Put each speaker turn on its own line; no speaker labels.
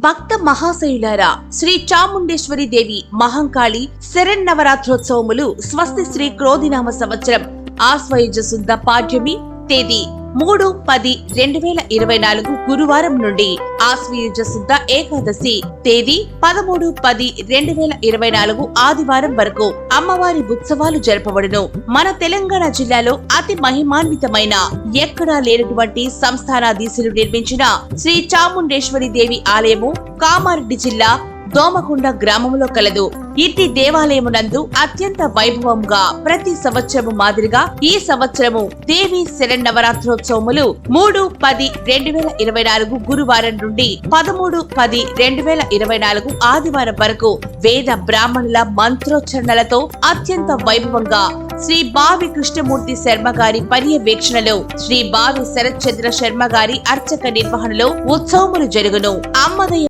భక్త మహాశయులారా, శ్రీ చాముండేశ్వరి దేవి మహంకాళి శరన్నవరాత్రోత్సవములు స్వస్తి శ్రీ క్రోధినామ సంవత్సరం ఆశ్వయుజ శుద్ధ పాడ్యమి తేదీ 3-10-2024 గురువారం నుండి ఆశ్వయుజ శుద్ధ ఏకాదశి తేదీ 13-10-2024 ఆదివారం వరకు అమ్మవారి ఉత్సవాలు జరపబడును. మన తెలంగాణ జిల్లాలో అతి మహిమాన్వితమైన ఎక్కడా లేనటువంటి సంస్థానాధీశులు నిర్మించిన శ్రీ చాముండేశ్వరి దేవి ఆలయము కామారెడ్డి జిల్లా దోమకొండ గ్రామంలో కలదు. ఇట్టి దేవాలయమునందు అత్యంత వైభవంగా ప్రతి సంవత్సరము మాదిరిగా ఈ సంవత్సరము దేవి శరన్నవరాత్రోత్సవములు 3-10-2024 గురువారం నుండి 13-10-2024 ఆదివారం వరకు వేద బ్రాహ్మణుల మంత్రోచ్చరణలతో అత్యంత వైభవంగా శ్రీ బావి కృష్ణమూర్తి శర్మ గారి పర్యవేక్షణలో శ్రీ బావి శరత్చంద్ర శర్మ గారి అర్చక నిర్వహణలో ఉత్సవములు జరుగును. అమ్మదయ